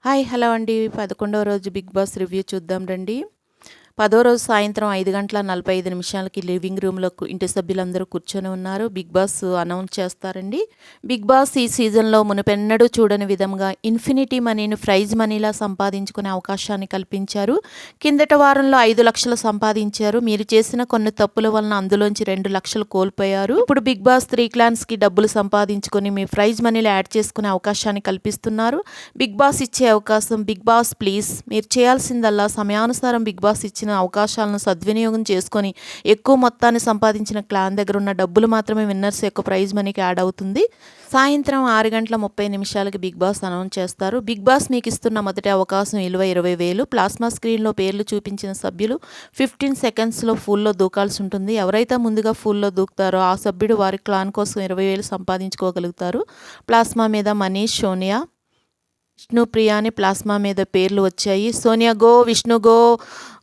Hi hello అండి. 11వ రోజు big boss review చూద్దాం రండి. 10వ రోజు సాయంత్రం 5:45 లివింగ్ రూమ్‌లో ఇంటి సభ్యులందరూ కూర్చొని ఉన్నారు. బిగ్ బాస్ అనౌన్స్ చేస్తారండి. బిగ్ బాస్ ఈ సీజన్‌లో మునుపెన్నడూ చూడని విధంగా ఇన్ఫినిటీ మనీని ప్రైజ్ మనీలా సంపాదించుకునే అవకాశాన్ని కల్పించారు. కిందటి వారంలో 5,00,000 సంపాదించారు. మీరు చేసిన కొన్ని తప్పుల వలన అందులోంచి 2,00,000 కోల్పోయారు. ఇప్పుడు బిగ్ బాస్ 3 క్లాన్స్‌కి డబ్బులు సంపాదించుకొని మీ ప్రైజ్ మనీలో యాడ్ చేసుకునే అవకాశాన్ని కల్పిస్తున్నారు. బిగ్ బాస్ ఇచ్చే అవకాశం బిగ్ బాస్ ప్లీజ్ మీరు చేయాల్సిందల్లా సమయానుసారం బిగ్ బాస్ ఇచ్చిన అవకాశాలను సద్వినియోగం చేసుకొని ఎక్కువ మొత్తాన్ని సంపాదించిన క్లాన్ దగ్గర ఉన్న డబ్బులు మాత్రమే విన్నర్స్ యొక్క ప్రైజ్ మనీకి యాడ్ అవుతుంది. సాయంత్రం 6:30 బిగ్ బాస్ అనౌన్స్ చేస్తారు. బిగ్ బాస్ మీకు ఇస్తున్న మొదటి అవకాశం విలువ 20,000. ప్లాస్మా స్క్రీన్లో పేర్లు చూపించిన సభ్యులు 15 సెకండ్స్లో ఫుల్లో దూకాల్సి ఉంటుంది. ఎవరైతే ముందుగా ఫుల్లో దూకుతారో ఆ సభ్యుడు వారి క్లాన్ కోసం 20,000 సంపాదించుకోగలుగుతారు. ప్లాస్మా మీద మనీష్, సోనియా, విష్ణుప్రియ అని ప్లాస్మా మీద పేర్లు వచ్చాయి. Sonia go, Vishnu go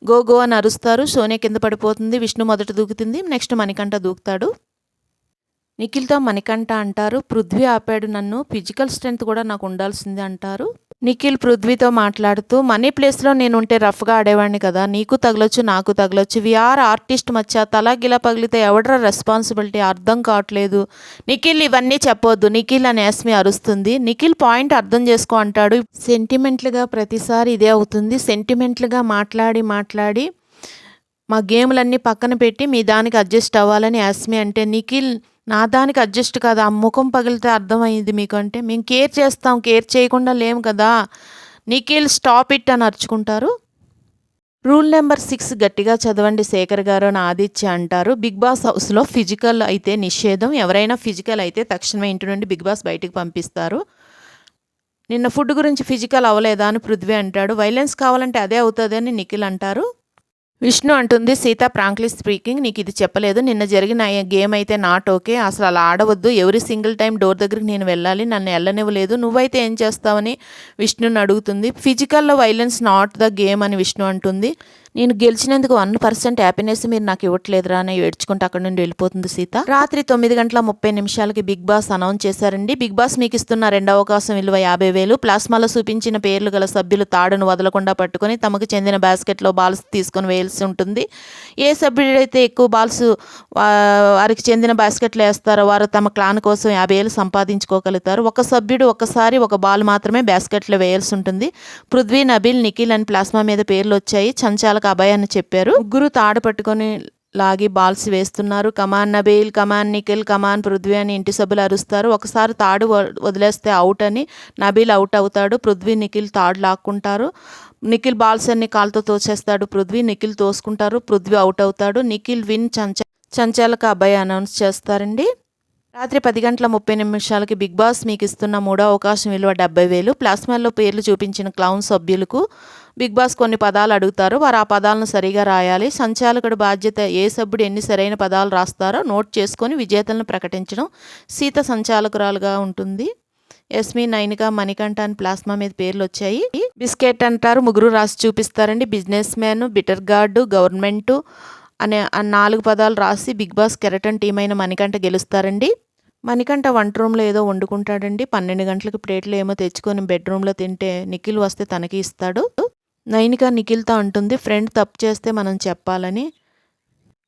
go go అని అరుస్తారు. సోనియా కింద పడిపోతుంది. విష్ణు మొదట దూకుతుంది. నెక్స్ట్ మణికంఠ దూకుతాడు. నిఖిల్తో మణికంఠ అంటారు, పృథ్వీ ఆపాడు నన్ను, ఫిజికల్ స్ట్రెంత్ కూడా నాకు ఉండాల్సిందే అంటారు. నిఖిల్ పృథ్వీతో మాట్లాడుతూ మనీ ప్లేస్లో నేను ఉంటే రఫ్గా ఆడేవాడిని కదా, నీకు తగలొచ్చు నాకు తగలొచ్చు, వీఆర్ ఆర్టిస్ట్ మధ్య తలాగిలా పగిలితే ఎవడరా రెస్పాన్సిబిలిటీ అర్థం కావట్లేదు. నిఖిల్ ఇవన్నీ చెప్పొద్దు నిఖిల్ అని యాస్మి అరుస్తుంది. నిఖిల్ పాయింట్ అర్థం చేసుకో అంటాడు. సెంటిమెంట్లుగా ప్రతిసారి ఇదే అవుతుంది. సెంటిమెంట్లుగా మాట్లాడి మా గేములన్నీ పక్కన పెట్టి మీ దానికి అడ్జస్ట్ అవ్వాలని యాస్మి అంటే, నిఖిల్ నా దానికి అడ్జస్ట్ కాదు, ఆ ముఖం పగిలితే అర్థమైంది మీకు అంటే, మేము కేర్ చేస్తాం, కేర్ చేయకుండా లేము కదా, నిఖిల్ స్టాప్ ఇట్ అని అరుచుకుంటారు. రూల్ నెంబర్ 6 గట్టిగా చదవండి శేఖర్ గారు అని ఆదిత్య అంటారు. బిగ్ బాస్ హౌస్లో ఫిజికల్ అయితే నిషేధం, ఎవరైనా ఫిజికల్ అయితే తక్షణమే ఇంటి నుండి బిగ్ బాస్ బయటికి పంపిస్తారు. నిన్న ఫుడ్ గురించి ఫిజికల్ అవ్వలేదా అని పృథ్వీ అంటాడు. వైలెన్స్ కావాలంటే అదే అవుతుంది అని నిఖిల్ అంటారు. విష్ణు అంటుంది, సీత ప్రాంక్లీ స్పీకింగ్ నీకు ఇది చెప్పలేదు, నిన్న జరిగిన గేమ్ అయితే నాట్ ఓకే, అసలు అలా ఆడవద్దు, ఎవరి సింగిల్ టైం డోర్ దగ్గరికి నేను వెళ్ళాలి, నన్ను వెళ్ళనివ్వలేదు, నువ్వైతే ఏం చేస్తావని విష్ణుని అడుగుతుంది. ఫిజికల్లో వైలెన్స్ నాట్ ద గేమ్ అని విష్ణు అంటుంది. నేను గెలిచినందుకు 1% హ్యాపీనెస్ మీరు నాకు ఇవ్వట్లేదురా అని ఏడ్చుకుంటూ అక్కడ నుండి వెళ్ళిపోతుంది సీత. రాత్రి 9:30 బిగ్ బాస్ అనౌన్స్ చేశారండి. బిగ్ బాస్ మీకు ఇస్తున్న రెండవ అవకాశం విలువ 50,000. ప్లాస్మాలో చూపించిన పేర్లు గల సభ్యులు తాడును వదలకుండా పట్టుకొని తమకు చెందిన బాస్కెట్లో బాల్స్ తీసుకొని వేయాల్సి ఉంటుంది. ఏ సభ్యుడైతే ఎక్కువ బాల్స్ వారికి చెందిన బాస్కెట్లో వేస్తారో వారు తమ క్లాన్ కోసం 50,000 సంపాదించుకోగలుగుతారు. ఒక సభ్యుడు ఒక్కసారి ఒక బాల్ మాత్రమే బాస్కెట్లో వేయాల్సి ఉంటుంది. పృథ్వీ, నబీల్, నిఖిల్ అని ప్లాస్మా మీద పేర్లు వచ్చాయి. చంచాలకు అభయ్ అని చెప్పారు. ముగ్గురు తాడు పట్టుకొని లాగి బాల్స్ వేస్తున్నారు. కమాన్ నబీల్, కమాన్ నిఖిల్, కమాన్ పృథ్వీ అని ఇంటి సభ్యులు అరుస్తారు. ఒకసారి తాడు వదిలేస్తే అవుట్ అని నబీల్ అవుట్ అవుతాడు. పృథ్వీ, నిఖిల్ తాడు లాక్కుంటారు. నిఖిల్ బాల్స్ అన్ని కాలుతో తోచేస్తాడు. పృథ్వీ, నిఖిల్ తోసుకుంటారు. పృథ్వీ అవుట్ అవుతాడు. నిఖిల్ విన్. చంచాలకు అభయ్ అనౌన్స్ చేస్తారండి. రాత్రి 10:30 బిగ్ బాస్ మీకు ఇస్తున్న మూడో అవకాశం విలువ 70,000. ప్లాస్మాల్లో పేర్లు చూపించిన క్లౌన్ సభ్యులకు బిగ్ బాస్ కొన్ని పదాలు అడుగుతారు. వారు ఆ పదాలను సరిగా రాయాలి. సంచాలకుడు బాధ్యత ఏ సభ్యుడు ఎన్ని సరైన పదాలు రాస్తారో నోట్ చేసుకొని విజేతలను ప్రకటించడం. సీత సంచాలకురాలుగా ఉంటుంది. యస్మి, నైనిక, మణికంఠ అని ప్లాస్మా మీద పేర్లు వచ్చాయి. బిస్కెట్ అంటారు, ముగ్గురు రాసి చూపిస్తారండి. Businessman, bitter gourd, government అనే 4 పదాలు రాసి బిగ్ బాస్ కెరటన్ టీం అయిన మణికంఠ గెలుస్తారండి. మణికంఠ వంట రూమ్లో ఏదో వండుకుంటాడండి. 12 గంటలకు ప్లేట్లు ఏమో తెచ్చుకొని బెడ్రూమ్లో తింటే నిఖిల్ వస్తే తనకి ఇస్తాడు. నైనిక నిఖిల్తో అంటుంది, ఫ్రెండ్ తప్పు చేస్తే మనం చెప్పాలని,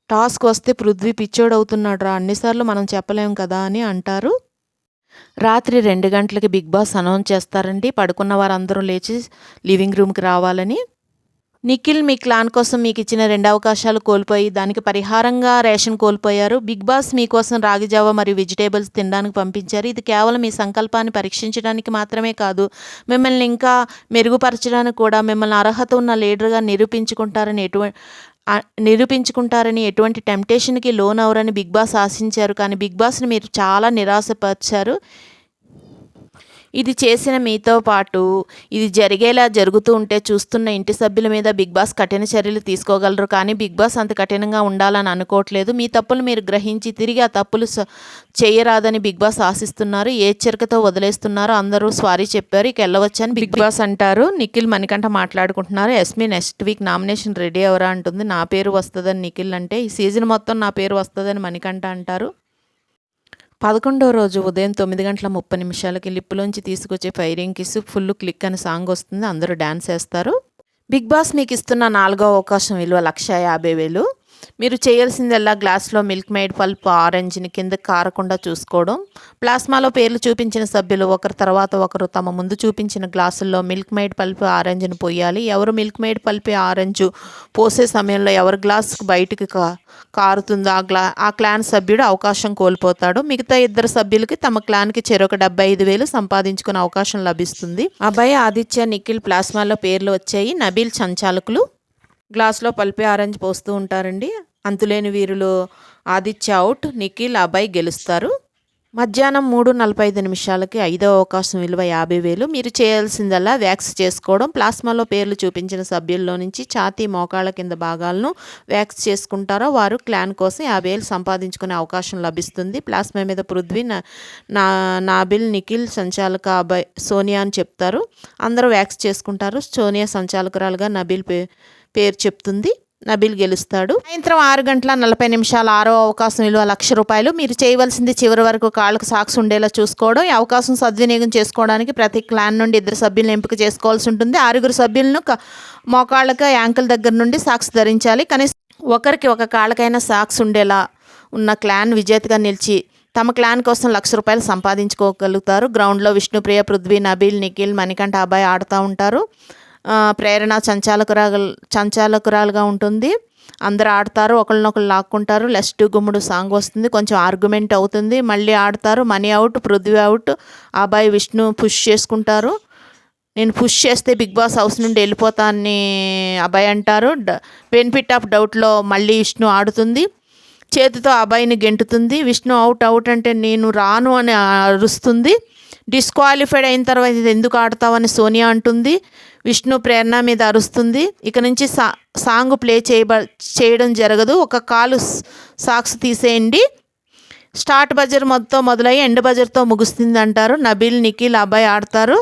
టాస్క్ వస్తే పృథ్వీ పిచ్చోడవుతున్నాడు రా, అన్నిసార్లు మనం చెప్పలేం కదా అని అంటారు. రాత్రి 2 గంటలకి బిగ్ బాస్ అనౌన్స్ చేస్తారండి. పడుకున్న వారందరూ లేచి లివింగ్ రూమ్కి రావాలని. నిఖిల్ మీ క్లాన్ కోసం మీకు ఇచ్చిన 2 అవకాశాలు కోల్పోయి దానికి పరిహారంగా రేషన్ కోల్పోయారు. బిగ్ బాస్ మీకోసం రాగి జావ మరియు వెజిటేబుల్స్ తినడానికి పంపించారు. ఇది కేవలం మీ సంకల్పాన్ని పరీక్షించడానికి మాత్రమే కాదు, మిమ్మల్ని ఇంకా మెరుగుపరచడానికి కూడా, మిమ్మల్ని అర్హత ఉన్న లీడర్గా నిరూపించుకుంటారని ఎటువంటి టెంప్టేషన్కి లోన్ అవరని బిగ్ బాస్ ఆశించారు. కానీ బిగ్ బాస్ని మీరు చాలా నిరాశపరిచారు. ఇది చేసిన మీతో పాటు ఇది జరిగేలా జరుగుతూ ఉంటే చూస్తున్న ఇంటి సభ్యుల మీద బిగ్ బాస్ కఠిన చర్యలు తీసుకోగలరు. కానీ బిగ్ బాస్ అంత కఠినంగా ఉండాలని అనుకోవట్లేదు. మీ తప్పులు మీరు గ్రహించి తిరిగి ఆ తప్పులు చేయరాదని బిగ్ బాస్ ఆశిస్తున్నారు. ఏ హెచ్చరికతో వదిలేస్తున్నారో అందరూ సారీ చెప్పారు, ఇక వెళ్ళవచ్చని బిగ్ బాస్ అంటారు. నిఖిల్, మణికంఠ మాట్లాడుకుంటున్నారు. Yashmi next week nomination ready ఎవరా అంటుంది. నా పేరు వస్తుందని నిఖిల్ అంటే, ఈ సీజన్ మొత్తం నా పేరు వస్తుందని మణికంఠ అంటారు. 11వ రోజు ఉదయం 9:30 లిప్‌లోంచి తీసుకొచ్చే 'ఫైరింగ్ కిస్' ఫుల్ క్లిక్ అని సాంగ్ వస్తుంది. అందరూ డాన్స్ ఏస్తారు. బిగ్ బాస్ మీకు ఇస్తున్న 4వ అవకాశం విలువ 1,50,000. మీరు చేయాల్సిందల్లా గ్లాస్‌లో మిల్క్ మెయిడ్ పల్ప్ ఆరెంజ్‌ని కిందకి కారకుండా చూసుకోవడం. ప్లాస్మాలో పేర్లు చూపించిన సభ్యులు ఒకరి తర్వాత ఒకరు తమ ముందు చూపించిన గ్లాసుల్లో మిల్క్ మెయిడ్ పల్ప్ ఆరెంజ్‌ని పొయ్యాలి. ఎవరు మిల్క్ మెయిడ్ పల్ప్ ఆరెంజ్ పోసే సమయంలో ఎవరి గ్లాసుకు బయటికి కారుతుందో ఆ క్లాన్ సభ్యుడు అవకాశం కోల్పోతాడు. మిగతా ఇద్దరు సభ్యులకి తమ క్లాన్‌కి చెరొక 75,000 సంపాదించుకునే అవకాశం లభిస్తుంది. అభయ్, ఆదిత్య, నిఖిల్ ప్లాస్మాలో పేర్లు వచ్చాయి. నబీల్ సంచాలకులు. గ్లాస్లో పల్పే ఆరెంజ్ పోస్తూ ఉంటారండి. అంతులేని వీరులు ఆదిత్య అవుట్, నిఖిల్, అభయ్ గెలుస్తారు. మధ్యాహ్నం 3:45 5వ అవకాశం విలువ 50,000. మీరు చేయాల్సిందల్లా వ్యాక్స్ చేసుకోవడం. ప్లాస్మాలో పేర్లు చూపించిన సభ్యుల్లో నుంచి ఛాతీ, మోకాళ్ళ కింద భాగాలను వ్యాక్స్ చేసుకుంటారో వారు క్లాన్ కోసం 50,000 సంపాదించుకునే అవకాశం లభిస్తుంది. ప్లాస్మా మీద పృథ్వీ, నాబిల్, నిఖిల్, సంచాలక అభయ్, సోనియా అని చెప్తారు. అందరూ వ్యాక్స్ చేసుకుంటారు. సోనియా సంచాలకురాలుగా నబిల్ పేరు చెప్తుంది. నబిల్ గెలుస్తాడు. సాయంత్రం 6:40 6వ అవకాశం విలువ ₹1,00,000. మీరు చేయవలసింది చివరి వరకు కాళ్ళకు సాక్స్ ఉండేలా చూసుకోవడం. ఈ అవకాశం సద్వినియోగం చేసుకోవడానికి ప్రతి క్లాన్ నుండి 2 సభ్యులను ఎంపిక చేసుకోవాల్సి ఉంటుంది. 6 సభ్యులను మోకాళ్ళకు, యాంకిల్ దగ్గర నుండి సాక్స్ ధరించాలి. కనీసం ఒకరికి ఒక కాళ్ళకైనా సాక్స్ ఉండేలా ఉన్న క్లాన్ విజేతగా నిలిచి తమ క్లాన్ కోసం ₹1,00,000 సంపాదించుకోగలుగుతారు. గ్రౌండ్లో విష్ణుప్రియ, పృథ్వీ, నబిల్, నిఖిల్, మణికంఠ, అభయ్ ఆడుతూ ఉంటారు. ప్రేరణ సంచాలకురాలుగా ఉంటుంది. అందరూ ఆడతారు, ఒకళ్ళనొకళ్ళు లాక్కుంటారు. లెస్ట్ గుమ్ముడు సాంగ్ వస్తుంది. కొంచెం ఆర్గ్యుమెంట్ అవుతుంది. మళ్ళీ ఆడతారు. Money out, Prithvi out, Abhay, Vishnu push చేసుకుంటారు. నేను పుష్ చేస్తే బిగ్ బాస్ హౌస్ నుండి వెళ్ళిపోతానని అభయ్ అంటారు. బెనిఫిట్ ఆఫ్ డౌట్లో మళ్ళీ విష్ణు ఆడుతుంది. చేతితో అభయ్ని గెంటుతుంది. విష్ణు అవుట్ అంటే నేను రాను అని అరుస్తుంది. డిస్క్వాలిఫైడ్ అయిన తర్వాత ఎందుకు ఆడతావని సోనియా అంటుంది. విష్ణు ప్రేరణ మీద అరుస్తుంది. ఇక నుంచి సాంగ్ ప్లే చేయడం జరగదు. ఒక కాలు సాక్స్ తీసేయండి. స్టార్ట్ బజర్ మొదలయ్యి ఎండ్ బజర్తో ముగుస్తుంది అంటారు. నబీల్, నిఖిల్, అభయ్ ఆడతారు.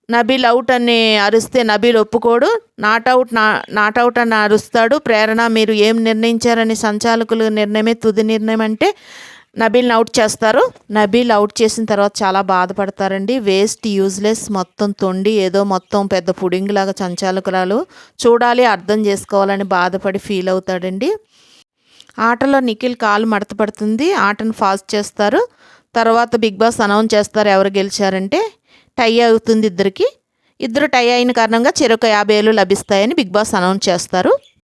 నబీల్ అవుట్ అని అరిస్తే నబీల్ ఒప్పుకోడు. నాట్అవుట్ అని అరుస్తాడు. ప్రేరణ, మీరు ఏం నిర్ణయించారని సంచాలకుల నిర్ణయమే తుది నిర్ణయం అంటే నబీల్ని అవుట్ చేస్తారు. నబీల్ అవుట్ చేసిన తర్వాత చాలా బాధపడతారండి. వేస్ట్, యూజ్లెస్, మొత్తం తొండి, ఏదో మొత్తం పెద్ద పుడింగ్ లాగా సంచాలకురాలు చూడాలి, అర్థం చేసుకోవాలని బాధపడి ఫీల్ అవుతాడండి. ఆటలో నిఖిల్ కాలు మడత పడుతుంది. ఆటను ఫాస్ట్ చేస్తారు. తర్వాత బిగ్ బాస్ అనౌన్స్ చేస్తారు ఎవరు గెలిచారంటే. టై అవుతుంది ఇద్దరికి. ఇద్దరు టై అయిన కారణంగా చెరొక 50,000 లభిస్తాయని బిగ్ బాస్ అనౌన్స్ చేస్తారు.